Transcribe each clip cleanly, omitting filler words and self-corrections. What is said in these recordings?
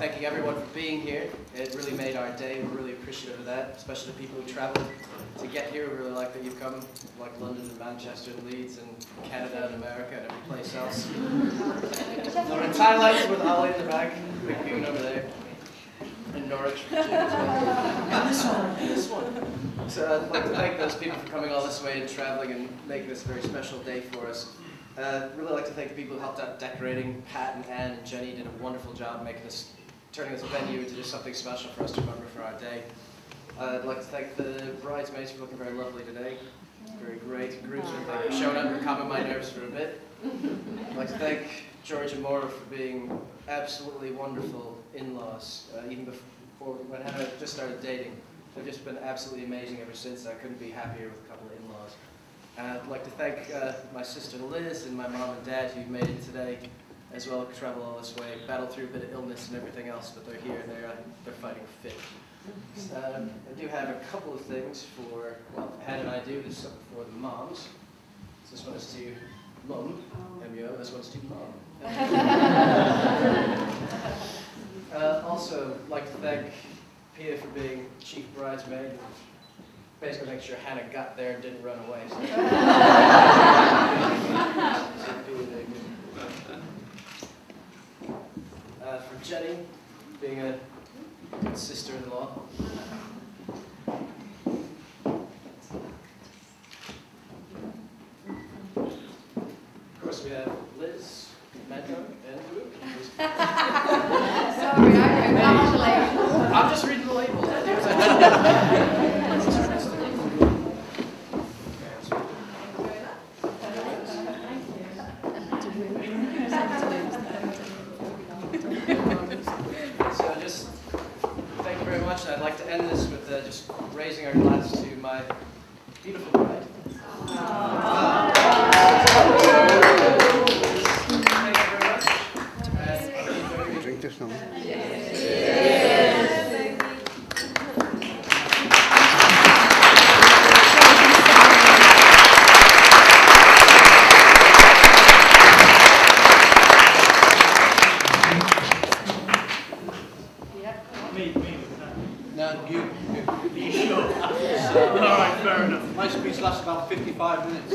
thanking everyone for being here. It really made our day. We're really appreciative of that, especially the people who traveled to get here. We really like that you've come, like London and Manchester and Leeds and Canada and America and every place else. We're in Thailand with Ali in the back, big goon over there. In Norwich. And this one. So I'd like to thank those people for coming all this way and traveling and making this a very special day for us. I'd really like to thank the people who helped out decorating. Pat and Anne and Jenny did a wonderful job turning this venue into just something special for us to remember for our day. I'd like to thank the bridesmaids for looking very lovely today. Very great. Groups are showing up and calming my nerves for a bit. I'd like to thank George and Maura for being absolutely wonderful in-laws, even before when Hannah just started dating. They've just been absolutely amazing ever since. I couldn't be happier with a couple of in-laws. And I'd like to thank my sister Liz and my mom and dad who made it today, as well as travel all this way, battled through a bit of illness and everything else, but they're here and they're fighting fit. I do have a couple of things for, well, Hannah and I do. This is something for the moms. So this one is to Mum, M-U-O, this one's to Mom. Also, I'd like to thank Pia for being chief bridesmaid. Basically make sure Hannah got there and didn't run away. So. For Jenny, being a good sister-in-law. Of course, we have Liz, Metro, and Luke. Sorry, I congratulations. I'm just reading the labels. So just thank you very much. I'd like to end this with just raising our glass to my beautiful bride. Thank you very much. And drink this one. No, you. Are you sure? Alright, fair enough. My speech lasts about 55 minutes.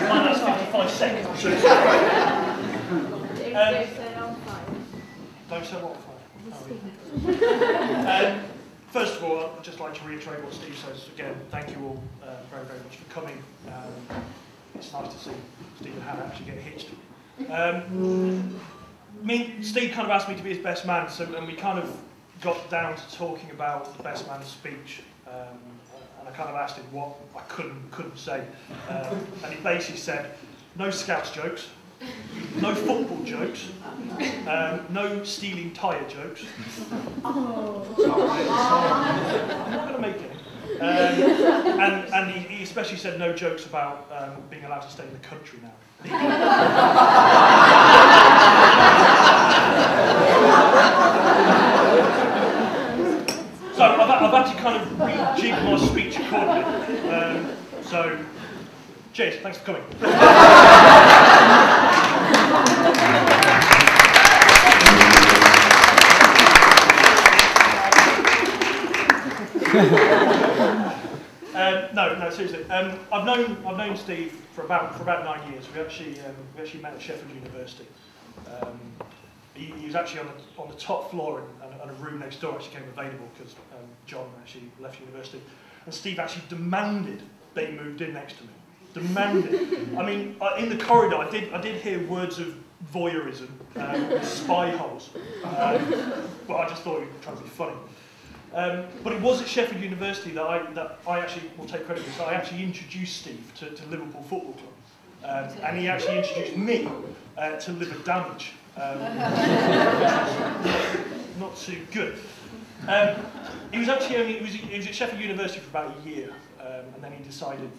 Mine lasts 55 seconds. Don't say what for. First of all, I'd just like to reiterate what Steve says. Again, thank you all very, very much for coming. It's nice to see Steve and Hannah actually get hitched. Steve kind of asked me to be his best man, and we kind of got down to talking about the best man's speech, and I kind of asked him what I couldn't say, and he basically said, no Scouts jokes, no football jokes, no stealing tyre jokes. I'm not going to make any. And he especially said no jokes about being allowed to stay in the country now. So I've had to kind of rejig my speech accordingly. So, cheers, thanks for coming. No, seriously. I've known Steve for about 9 years. We actually met at Sheffield University. He was actually on the top floor, and a room next door actually came available because John actually left university, and Steve actually demanded they moved in next to me. Demanded. I mean, in the corridor, I did hear words of voyeurism, spy holes, but I just thought he was trying to be funny. But it was at Sheffield University that I actually will take credit for this. I actually introduced Steve to Liverpool Football Club, and he actually introduced me to Liver Damage. Not too good. He was actually he was at Sheffield University for about a year, and then he decided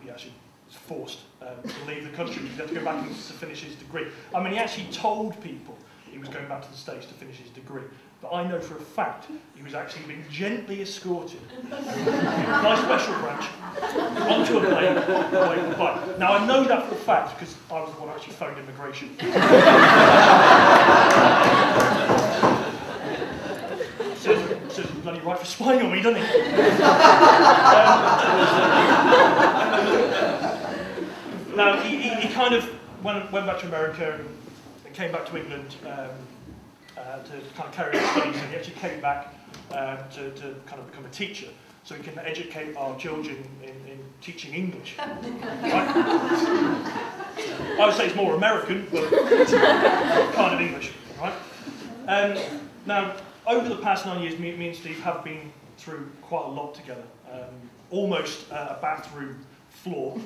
he actually was forced to leave the country. He had to go back to finish his degree. I mean, he actually told people he was going back to the States to finish his degree. But I know for a fact he was actually being gently escorted by special branch onto a plane, away from the flight. Now I know that for a fact because I was the one who actually phoned immigration. Says bloody right for spying on me, doesn't he? Now he kind of went back to America and came back to England to kind of carry on studies, and he actually came back to kind of become a teacher, so he can educate our children in teaching English. Right? I would say it's more American, but kind of English. Right? Now, over the past 9 years, me and Steve have been through quite a lot together. Almost a bathroom floor.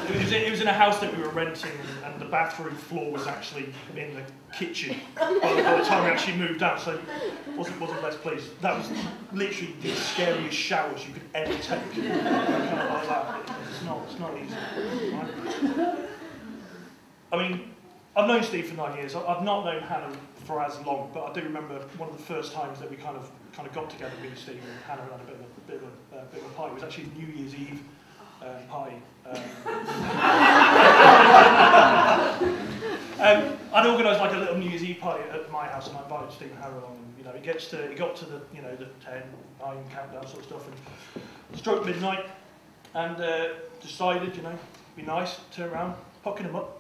It was in a house that we were renting, and the bathroom floor was actually in the kitchen by the time we actually moved out, so wasn't less pleased. That was literally the scariest showers you could ever take. Kind of like that. It's not easy. Right? I mean, I've known Steve for 9 years. I've not known Hannah for as long, but I do remember one of the first times that we kind of got together, me and Steve, and Hannah had a bit of a party. It was actually New Year's Eve party. I'd organised like a little New Year's Eve party at my house, and I invited Steve and Hannah along. And you know, it got to the the 10, 9 countdown sort of stuff, and struck midnight, and decided be nice, turn around, pocketed him up.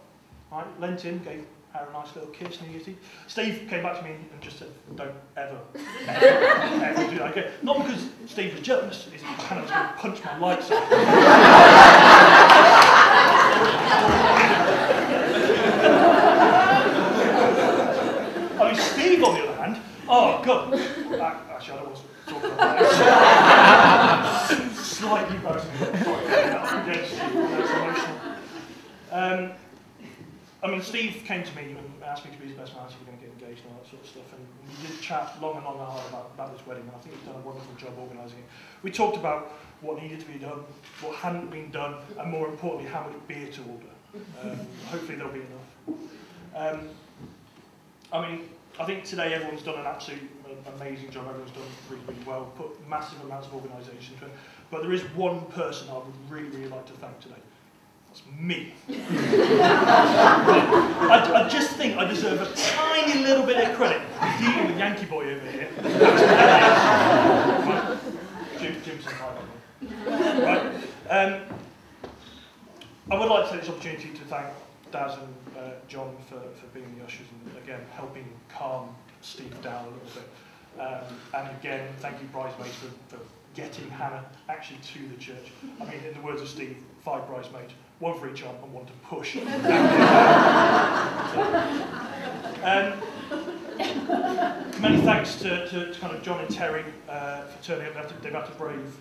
Right, leant in, gave Hannah a nice little kiss, New Year's Eve. Steve came back to me and just said, don't ever do that again. Not because Steve was jealous, it's because Hannah was going to punch my lights out. I mean, Steve, on the other hand, oh, God. Actually, I don't want to talk about that. Slightly emotional. That's emotional. I mean, Steve came to me and asked me to be his best man, so we're going to get engaged and all that sort of stuff. And we did chat long and hard about this wedding, and I think he's done a wonderful job organising it. We talked about what needed to be done, what hadn't been done, and more importantly, how much beer to order. Hopefully there'll be enough. I mean, I think today everyone's done an absolute amazing job. Everyone's done really, really well, put massive amounts of organisation to it. But there is one person I would really, really like to thank today. That's me. I just think I deserve a tiny little bit of credit for dealing with Yankee Boy over here. Jim's in right. I would like to take this opportunity to thank Daz and John for being the ushers and again helping calm Steve down a little bit. And again, thank you bridesmaids for getting Hannah actually to the church. I mean, in the words of Steve, 5 bridesmaids. 1 for each arm and 1 to push. Many thanks to kind of John and Terry for turning up. They've had to brave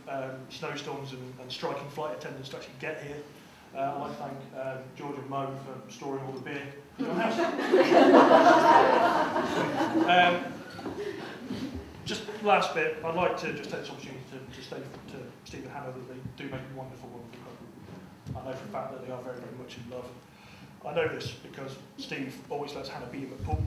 snowstorms and striking flight attendants to actually get here. I'd like to thank George and Mo for storing all the beer in your house. Just last bit, I'd like to just take this opportunity to say to Steve and Hannah that they do make a wonderful, wonderful couple. I know for a fact that they are very, very much in love. I know this because Steve always lets Hannah beat him at pool.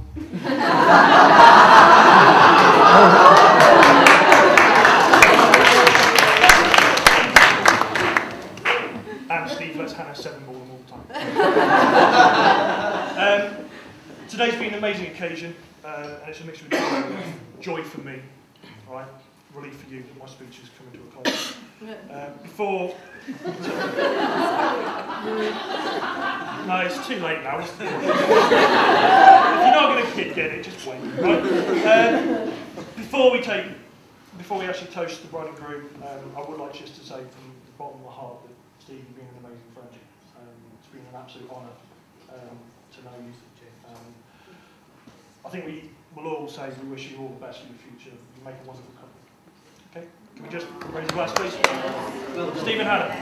And Steve lets Hannah 7-ball them all the time. Today's been an amazing occasion, and it's a mixture of joy for me, right? Relief for you that my speech is coming to a close. Before... No, it's too late now. If you're not going to get it, just wait. Right? Before we actually toast the bride and groom, I would like just to say from the bottom of my heart that Steve, you've been an amazing friend. It's been an absolute honour to know you. I think we will all say we wish you all the best for the future. You make a wonderful couple. Okay? Can we just raise a glass, please? Steve and Hannah.